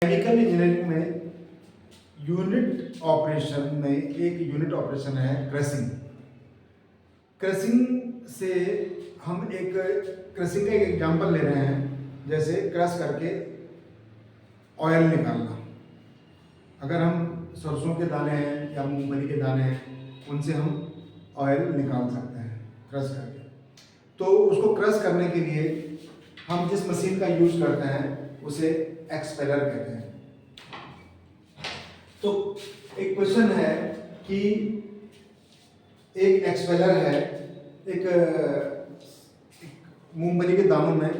Chemical engineering में unit operation में एक यूनिट ऑपरेशन है क्रशिंग। क्रशिंग से हम एक क्रशिंग का एक एग्जांपल ले रहे हैं, जैसे क्रश करके ऑयल निकालना। अगर हम सरसों के दाने हैं या मूंगफली के दाने हैं, उनसे हम ऑयल निकाल सकते हैं क्रश करके। तो उसको क्रश करने के लिए हम जिस मशीन का यूज करते हैं उसे एक्सपेलर कहते हैं। तो एक क्वेश्चन है कि एक एक्सपेलर है, एक मूंगफली के दानों में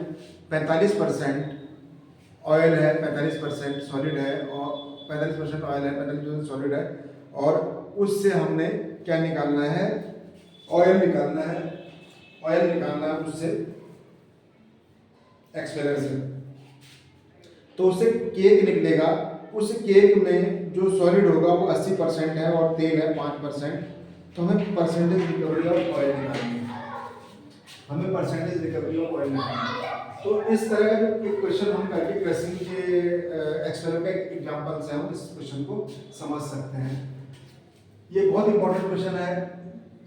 45% ऑयल है, 45% सॉलिड है, और 45% ऑयल है, 45% सॉलिड है, और उससे हमने क्या निकालना है? ऑयल निकालना है। ऑयल निकालना है उससे, एक्सपेलर से। तो उससे केक निकलेगा। उस केक में जो सॉलिड होगा वो 80% है और तेल है 5%। तो हमें परसेंटेज रिकवरी ऑफ ऑयल निकालनी है। हमें परसेंटेज रिकवरी ऑफ ऑयल निकालनी है। तो इस तरह का जो एक क्वेश्चन हम करके क्रशिंग के एक्सपेलर का एग्जांपल से हम इस क्वेश्चन को समझ सकते हैं। ये बहुत इंपॉर्टेंट क्वेश्चन है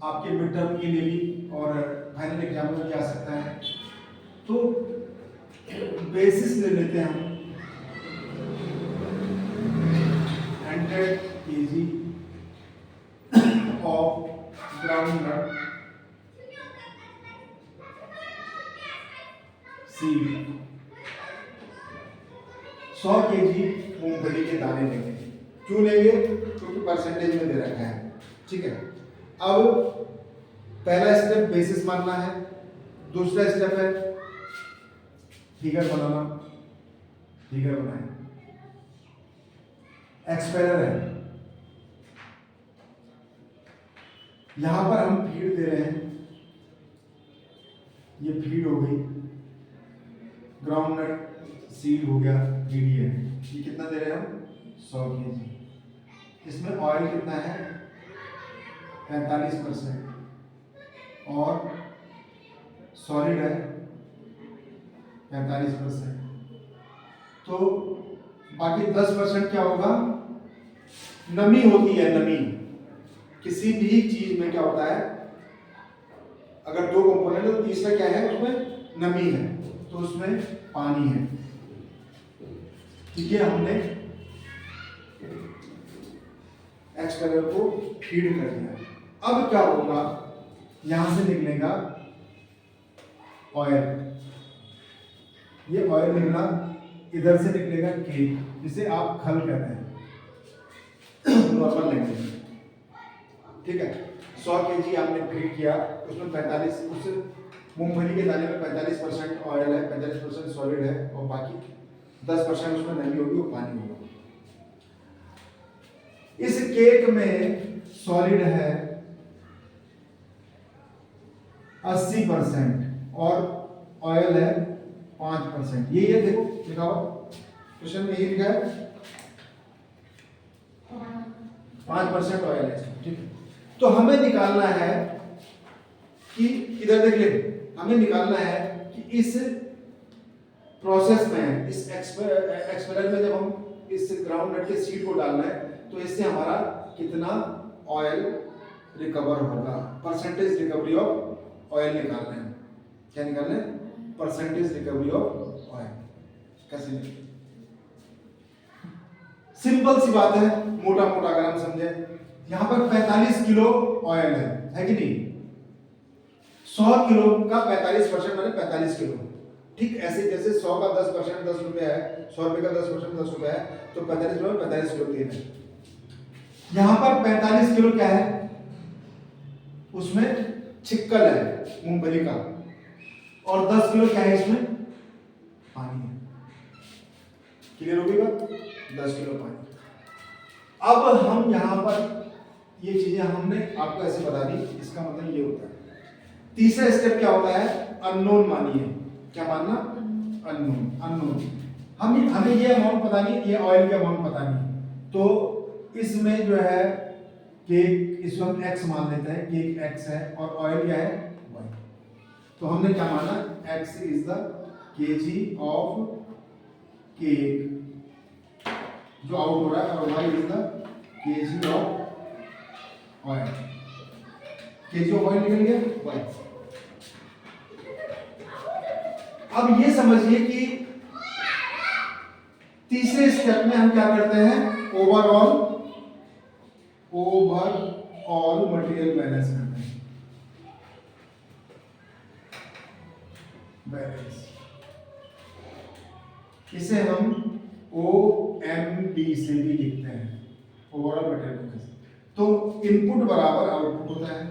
आपके मिड टर्म के लिए भी और फाइनल एग्जाम में भी आ सकता है। तो बेसिस ले लेते हैं हम 100 kg of groundnut seed, 100 kg मूंगफली के दाने लेंगे। क्यों लेंगे? क्योंकि परसेंटेज में दे रखा है। ठीक है। अब पहला स्टेप बेसिस मानना है, दूसरा स्टेप है फिगर बनाना। फिगर बनाए, एक्सपेलर है, यहां पर हम फीड दे रहे हैं। ये फीड हो गई, ग्राउंडनट सीड हो गया, फीड है। ये कितना दे रहे हैं हम? 100 kg। इसमें ऑयल कितना है? 45% और सॉलिड है 45%। तो बाकी 10% क्या होगा? नमी होती है। नमी किसी भी चीज में क्या होता है, अगर दो कंपोनेंट है तो तीसरा क्या है? उसमें नमी है, तो उसमें पानी है। ठीक है, हमने एक्सपेलर को फीड कर दिया। अब क्या होगा? यहां से निकलेगा ऑयल। ये ऑयल निकला, इधर से निकलेगा केक, जिसे आप खल कहते हैं नॉर्मल लैंग्वेज में। ठीक है। 100 kg आपने फीड किया, उसमें 45 उस मूंगफली के दाने में 45% ऑयल है, 45% सॉलिड है, और बाकी 10% उसमें नमी होगी, वो पानी होगा। इस केक में सॉलिड है 80% और ऑयल है 5%। ये देखो लिखा हुआ क्वेश्चन में, यही लिखा है 5% ऑयल है। ठीक है। तो हमें निकालना है कि इधर देख ले, हमें निकालना है कि इस प्रोसेस में, इस एक्सपेलर में जब हम इस ग्राउंडनट के सीड को डालना है, तो इससे हमारा कितना ऑयल रिकवर होगा। परसेंटेज रिकवरी ऑफ ऑयल निकालना है। क्या निकालना है? Percentage recovery of oil. कैसे निकालना? सिंपल सी बात है, मोटा मोटा अगर हम समझे, यहां पर 45 किलो ऑयल है कि नहीं? 100 किलो का 45% माने 45 किलो। ठीक ऐसे जैसे 100 का 10% 10 रुपया है, 100 रुपए का 10% 10 रुपया है, तो 45 किलो में 45 किलो तेल है। यहां पर 45 किलो क्या है? उसमें छिक्कल है मूंगफली का, और 10 किलो क्या है? इसमें पानी है। क्लियर हो गई बात? 10 किलो पानी। अब हम यहां पर ये चीजें हमने आपको ऐसे बता दी, इसका मतलब ये होता है। तीसरा स्टेप क्या होता है? अननोन मानिए। क्या मानना? अननोन। अननोन हमें ये अमाउंट पता नहीं, ये ऑयल का अमाउंट पता नहीं, तो इसमें जो है केक, इसको हम x मान लेते हैं, केक x है और ऑयल क्या है? y। तो हमने क्या माना? x is the kg of cake. जो आउट हो रहा है, और Y is the KG of oil. KG of oil निकल गया वाई। अब ये समझिए कि तीसरे स्टेप में हम क्या करते हैं, ओवरऑल मटेरियल बैलेंस करते हैं। बैलेंस इसे हम OMB से भी लिखते हैं, ओवरऑल मटेरियल बैलेंस। तो इनपुट बराबर आउटपुट होता है।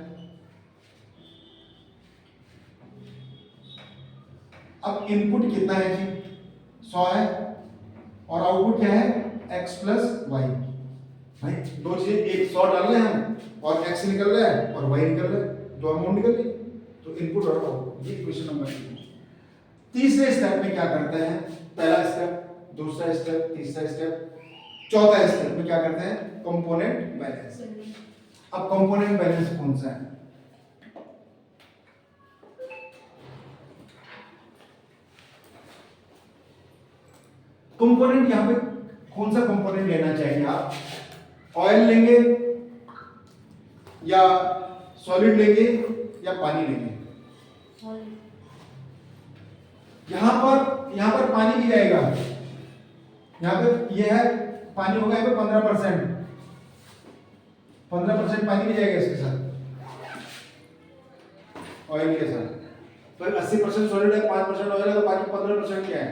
अब इनपुट कितना है जी, 100 है, और आउटपुट क्या है, x प्लस वाई। भाई दो चीजें, एक 100 डाल रहे हैं हम और x निकल रहा है और y निकल रहा है, दो अमाउंट निकल गई। तो इनपुट और आउटपुट, ये क्वेश्चन नंबर 3। तीसरे स्टेप में क्या करते हैं, पहला स्टेप, दूसरा स्टेप, तीसरा स्टेप, चौथा स्टेप में क्या करते हैं, कंपोनेंट बैलेंस। अब कंपोनेंट बैलेंस कौन सा है, कंपोनेंट यहां पे कौन सा कंपोनेंट लेना चाहिए आप, ऑयल लेंगे या सॉलिड लेंगे या पानी लेंगे। यहां पर पानी भी जाएगा, यहां पे ये है पानी होगा, यहाँ पे 15% पानी भी जाएगा इसके साथ, ऑयल के साथ। तो 80% सॉलिड है, 5% ऑयल है, तो बाकी 15% क्या है,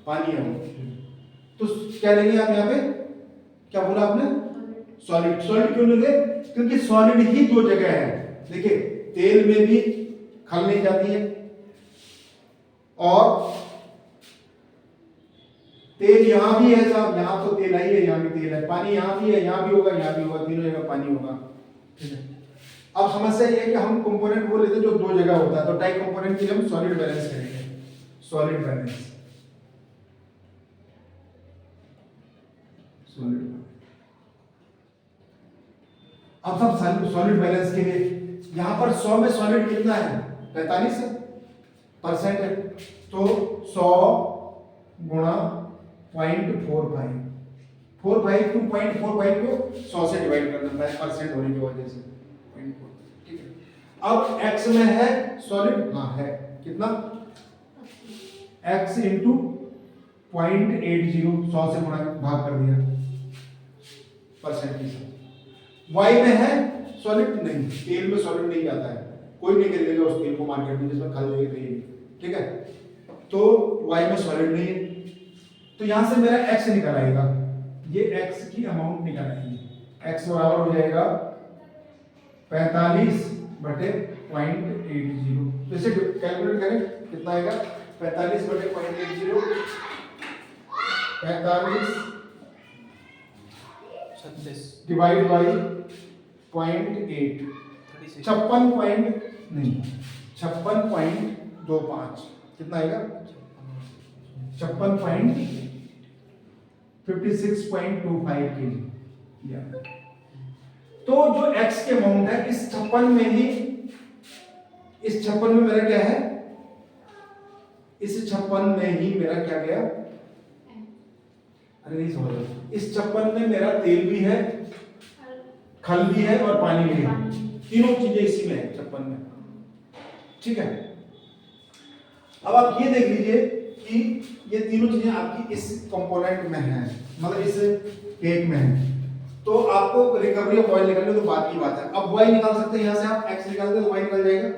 पानी है वो। तो क्या लेंगे आप यहाँ पे, क्या बोला आपने, सॉलिड। सॉलिड क्यों लेंगे, क्योंकि सॉलिड ही दो जगह है। देखिए तेल में भी खल नहीं जाती है, और तेल यहां भी है साहब, यहां तो तेल आई है, यहां भी तेल है, पानी यहां भी है, यहां भी होगा, यहां भी होगा, तीनों जगह पानी होगा। ठीक है, अब समस्या ये है कि हम कंपोनेंट वो लेते हैं जो दो जगह होता है, तो टाइप कंपोनेंट के लिए हम सॉलिड बैलेंस करेंगे, सॉलिड बैलेंस। अब सब सॉलिड बैलेंस के लिए यहां पर 100 में सॉलिड कितना है, 45% है, तो 100 गुणा 0.45, 45 टू 0.45 को 100 से डिवाइड करना है, परसेंट होने की वजह से 0.4। ठीक है, अब x में है सॉलिड, हाँ है, कितना, x इंटू 0.80, 100 से गुणा भाग कर दिया परसेंट के साथ। y में है सॉलिड नहीं, तेल में सॉलिड नहीं जाता है, कोई नहीं खरीदेगा उस तेल को मार्केट में जिसमें खल देगी। ठीक है, तो y में सॉलिड नहीं है, तो यहां से मेरा x निकल आएगा, ये x की अमाउंट निकल आएगी, x बराबर हो जाएगा 45/0.80। तो इसे कैलकुलेट करें, कितना आएगा, 45/0.80, 45 डिवाइड बाई 0.8, 56.25, कितना आएगा, 56.56.25 केजी। तो जो x के अमाउंट है, इस 56 में ही, इस 56 में मेरा क्या है, इस 56 में ही मेरा क्या गया, अरे नहीं समझ, इस 56 में मेरा तेल भी है, खल भी है और पानी भी है, तीनों चीजें इसी में है 56 में। ठीक है, अब आप ये देख लीजिए कि ये तीनों चीजें आपकी इस कंपोनेंट में हैं, मतलब इस केक में है, तो आपको रिकवरी ऑफ ऑयल निकालने तो बात की बात है। अब y निकाल सकते हैं, यहां से आप x निकालते हैं तो y निकल जाएगा।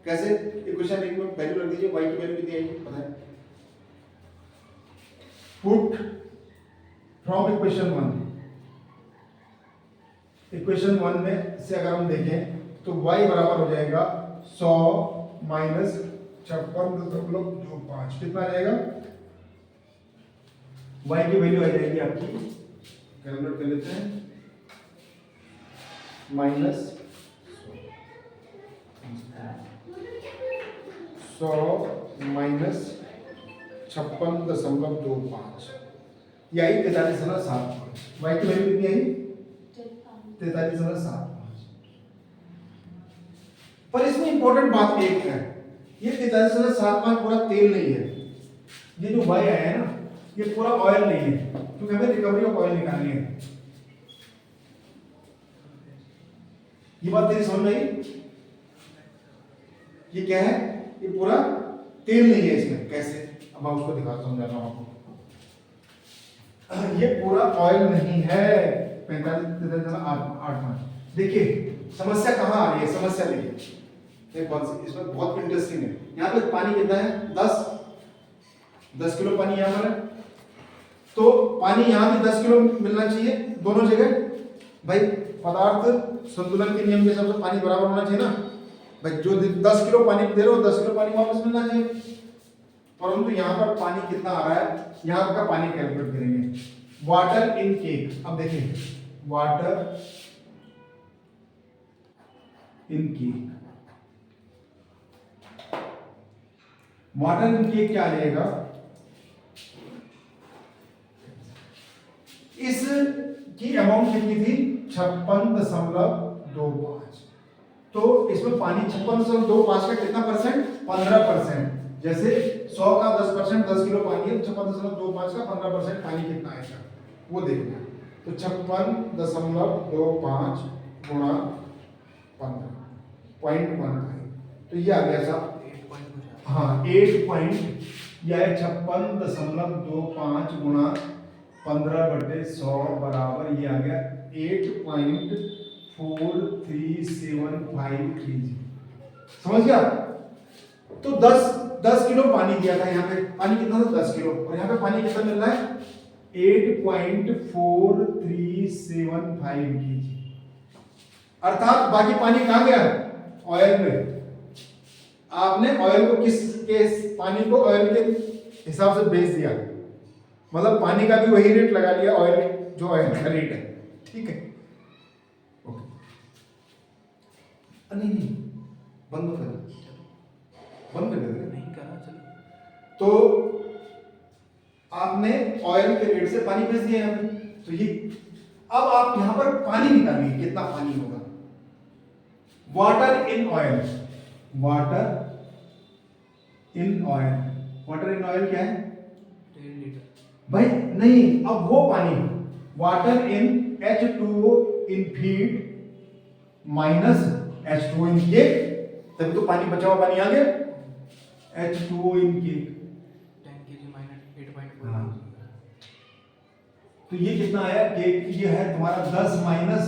कैसे, इक्वेशन एक में वैल्यू रख दीजिए, y की वैल्यू कितनी आएगी पता है, पुट फ्रॉम इक्वेशन 1 में से अगर हम देखें तो y बराबर हो जाएगा 100 माइनस 56.25, कितना आ जाएगा, y की वैल्यू आ जाएगी आपकी, कैलकुलेट कर लेते हैं, -100 माइनस 56.25, ये आई 43.75। y की वैल्यू कितनी आई, 43.75। पर इसमें इंपॉर्टेंट बात एक है, ये 43.75 पूरा तेल नहीं है, ये जो y आया है ना, ये पूरा ऑयल नहीं है, क्योंकि हमें रिकवरी ऑफ ऑयल ऑयल निकालनी है। ये बात तेरी समझ में आई? ये क्या है? ये पूरा तेल नहीं है इसमें। कैसे? अब मैं उसको दिखाता हूँ, समझाता हूँ आपको। ये पूरा ऑयल नहीं है। 45 देखिए समस्या कहाँ आ रही है। समस्या देखिए इसमें बहुत इंटरेस्टिंग है। यहाँ पे पानी कितना है? 10 किलो पानी यहाँ पर है। तो पानी यहाँ भी 10 किलो मिलना चाहिए दोनों जगह। भाई पदार्थ संतुलन के नियम के हिसाब से पानी बराबर होना चाहिए ना। भाई जो 10 किलो पानी दे रहे हो 10 किलो पानी वापस मिलना चाहिए। परंतु यहाँ पर पानी कितना आ रहा है, यहाँ का पानी कैलकुलेट करेंगे। Water in cake. अब देखिए water in cake, water in cake क्या आ जाएगा? इस की अमाउंट कितनी थी? 56.25। तो इसमें पानी 56.25 का कितना परसेंट? 15%। जैसे 100 का 10%, 10 किलो पानी है, 56.25 का 15% पानी कितना आएगा वो देखना। तो 56.25 गुणा 15.15, तो ये आ गया साहब 8 यह 56.25 गुणा 15/100 बराबर ये आ गया 8.4375 kg। समझ गया? तो 10 किलो पानी दिया था। यहाँ पे पानी कितना था? 10 किलो। और यहाँ पे पानी कितना मिल रहा है? 8.4375 kg। अर्थात बाकी पानी कहाँ गया? ऑयल में। आपने ऑयल को पानी को ऑयल के हिसाब से बेच दिया, मतलब पानी का भी वही रेट लगा लिया ऑयल जो ऑयल का रेट है। ठीक है, ओके। नहीं बंद कर दे। नहीं करा चलो। तो आपने ऑयल के रेट से पानी बेच दिया यहाँ पे। तो ये अब आप यहां पर पानी निकालिए, कितना पानी होगा? Water in oil, water in oil, water in oil क्या है? 10 लीटर। भाई नहीं, अब वो पानी water in H2O in feed minus H2O in cake, तभी तो पानी बचा हुआ पानी आ गया। H2O इन केक 10 kg माइनस 8.4। तो ये कितना आया? केक ये है तुम्हारा 10 माइनस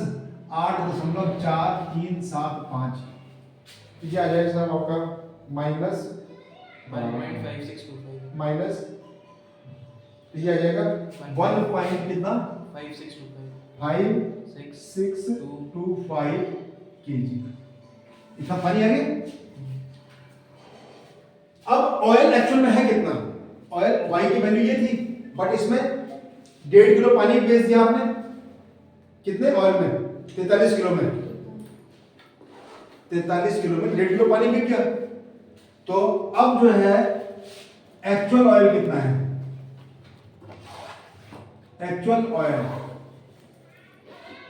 8.4375। तो ये आ जाएगा सर आपका माइनस 1.5625 माइनस, ये आ जाएगा 1 पॉइंट कितना? 5625 kg। इतना पानी आ गया। अब ऑयल एक्चुअल में है कितना? ऑयल Y की वैल्यू ये थी, बट इसमें 1.5 किलो पानी बेच दिया आपने। कितने ऑयल में? 43 किलो में। 43 किलो में 1.5 किलो पानी बिक गया। तो अब जो है एक्चुअल ऑयल कितना है? एक्चुअल ऑयल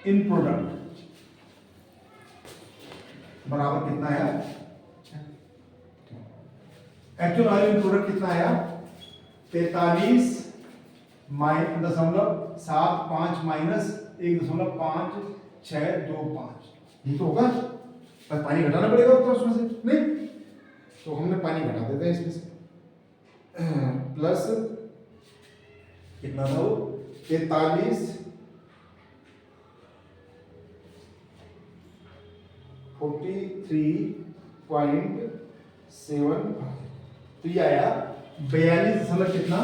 इन प्रोडक्ट बराबर कितना आया? एक्चुअल ऑयल इन प्रोडक्ट कितना आया? 43.75 माइनस 1.5625। ये तो होगा, पर पानी घटाना पड़ेगा तो उसमें से नहीं, तो हमने पानी घटा देते हैं इसमें से। प्लस कितना था वो? 43.75। तो ये आया 42 कितना?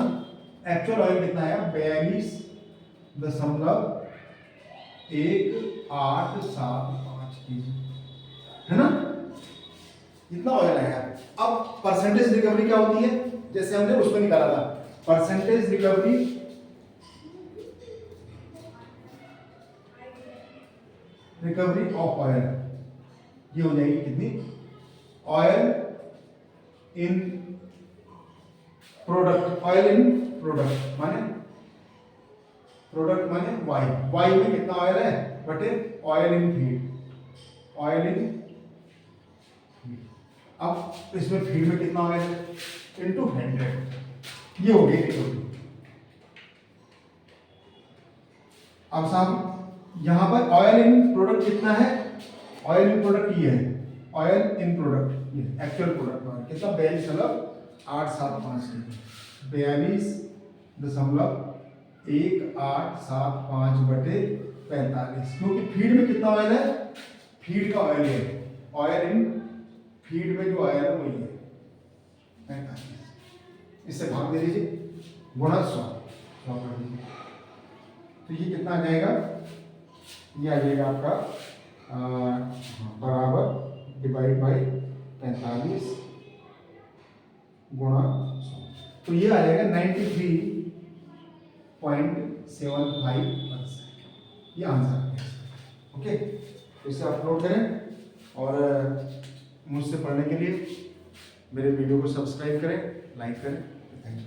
एक्चुअल ऑयल कितना आया? 42.1875 kg, है ना? इतना ऑयल आया। अब परसेंटेज रिकवरी क्या होती है? जैसे हमने उसको निकाला था, परसेंटेज रिकवरी ऑफ ऑयल, ये हो जाएगी कितनी? Oil in product, oil in product माने वाई में कितना ऑयल है बटे oil in feed, oil in. अब इसमें फीड में कितना ऑयल है? इनटू 100। ये हो गई रिकवरी। अब साहब यहाँ पर ऑयल इन प्रोडक्ट कितना है, ऑयल इन प्रोडक्ट ये है, ऑयल इन प्रोडक्ट ये एक्चुअल प्रोडक्ट कितना 42.875 42.1875/45, क्योंकि फीड में कितना ऑयल है, फीड का ऑयल है, ऑयल इन फीड में जो ऑयल है वो ये 45, इससे भाग दे दीजिए गुणा 100 कर दीजिए, तो ये कितना आ जाएगा, ये आ जाएगा आपका बराबर डिवाइड बाई 45 गुणा 100, तो ये आ जाएगा 93.75%, ये आंसर है। ओके, तो इसे अपलोड करें और मुझसे पढ़ने के लिए मेरे वीडियो को सब्सक्राइब करें, लाइक करें। Thank you.